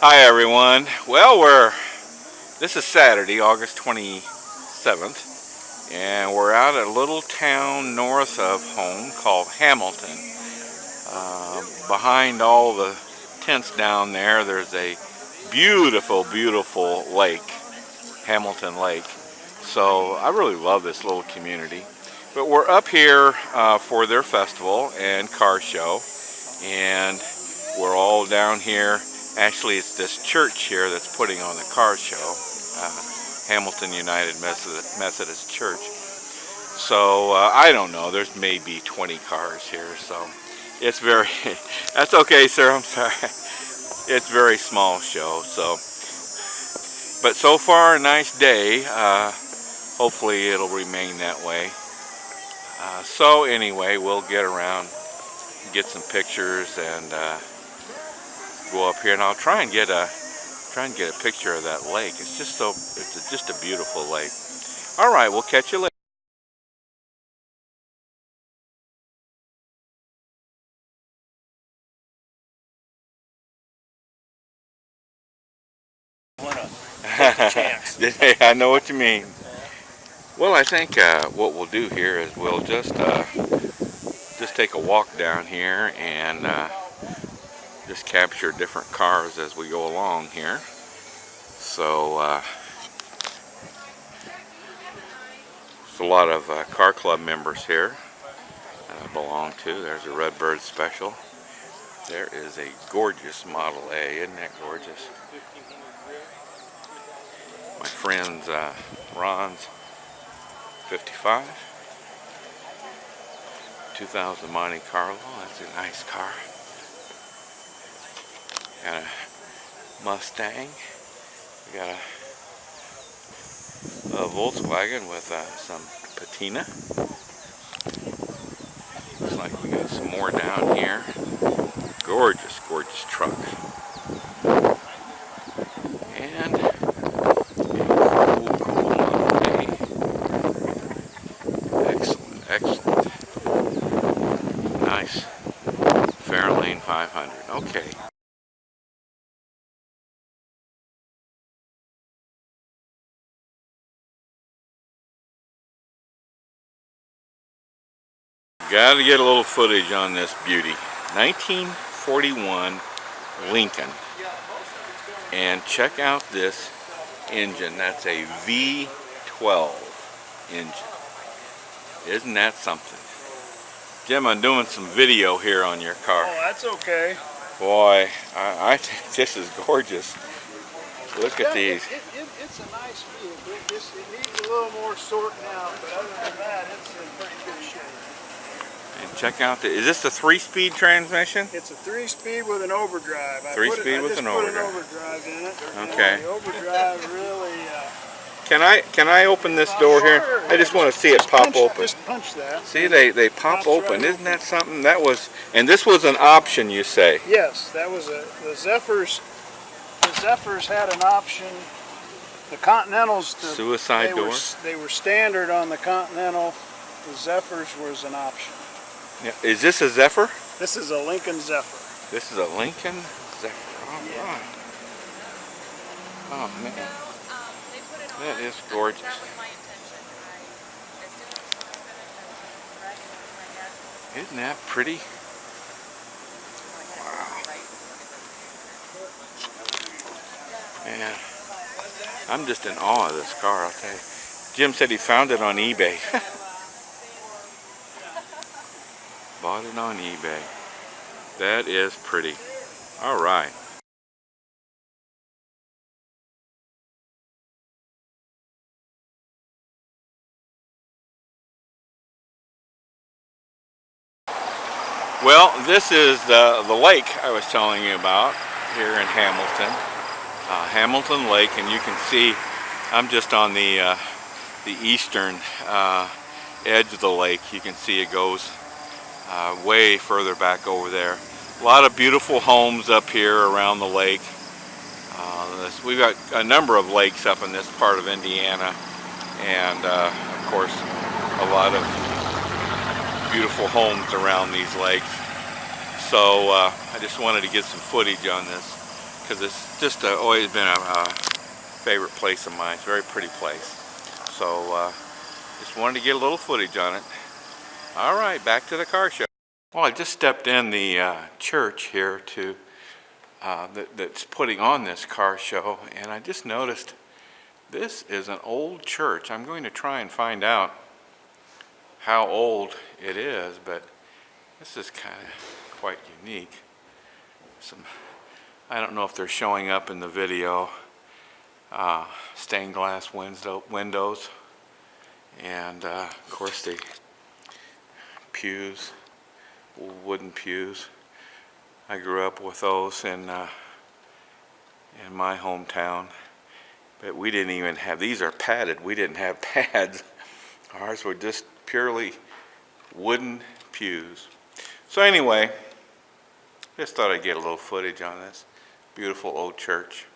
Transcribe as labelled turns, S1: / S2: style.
S1: Hi everyone. This is Saturday, August 27th, and we're out at a little town north of home called Hamilton. Behind all the tents down there, there's a beautiful, beautiful lake, Hamilton Lake. So I really love this little community. But we're up here for their festival and car show, and we're all down here. Actually, it's this church here that's putting on the car show, Hamilton United Methodist Church. So I don't know, there's maybe 20 cars here, so it's very, that's okay sir, I'm sorry. It's a very small show, but so far a nice day. Hopefully it'll remain that way. So anyway, we'll get around, get some pictures, and go up here, and I'll try and get a picture of that lake. It's just a beautiful lake. All right, we'll catch you later. I know what you mean. Well, I think what we'll do here is we'll just take a walk down here and just capture different cars as we go along here. So there's a lot of car club members here I belong to. There's a Redbird Special. There is a gorgeous Model A. Isn't that gorgeous? My friend's Ron's 55. 2000 Monte Carlo. That's a nice car. Got a Mustang. We got a Volkswagen with some patina. Looks like we got some more down here. Gorgeous, gorgeous truck. And a cool Model A. Excellent, excellent. Nice. Fairlane 500. Okay. Got to get a little footage on this beauty. 1941 Lincoln. And check out this engine. That's a V12 engine. Isn't that something? Jim, I'm doing some video here on your car.
S2: Oh, that's okay.
S1: Boy, I think this is gorgeous. Look at these.
S2: It's a nice vehicle. It needs a little more sorting out, but other than that, it's in pretty good shape.
S1: And check out is this a 3-speed transmission?
S2: It's a 3-speed with an overdrive.
S1: 3-speed with an overdrive.
S2: I just put an overdrive in it.
S1: Okay.
S2: The overdrive really...
S1: Can I open this door here? I just want to see it pop open.
S2: Just punch that.
S1: See, they pop open. Isn't that something? And this was an option, you say?
S2: Yes, that was the Zephyrs. The Zephyrs had an option. The Continentals.
S1: Suicide door?
S2: They were standard on the Continental. The Zephyrs was an option.
S1: Yeah. Is this a Zephyr?
S2: This is a Lincoln Zephyr.
S1: This is a Lincoln Zephyr. All right. Oh, man. That is gorgeous. Isn't that pretty? Wow. Man, I'm just in awe of this car, I'll tell you. Jim said he found it on eBay. Bought it on eBay. That is pretty. All right. Well, this is the lake I was telling you about here in Hamilton. Hamilton Lake, and you can see I'm just on the eastern edge of the lake. You can see it goes way further back over there. A lot of beautiful homes up here around the lake. We've got a number of lakes up in this part of Indiana, and of course a lot of beautiful homes around these lakes. So I just wanted to get some footage on this because it's just always been a favorite place of mine. It's a very pretty place. So just wanted to get a little footage on it. All right, back to the car show. Well, I just stepped in the church here to that's putting on this car show, and I just noticed this is an old church. I'm going to try and find out how old it is, but this is kind of quite unique. I don't know if they're showing up in the video. Stained glass windows, and of course the pews, wooden pews. I grew up with those in my hometown, but we didn't even have, these are padded, we didn't have pads. Ours were just purely wooden pews. So anyway, just thought I'd get a little footage on this beautiful old church.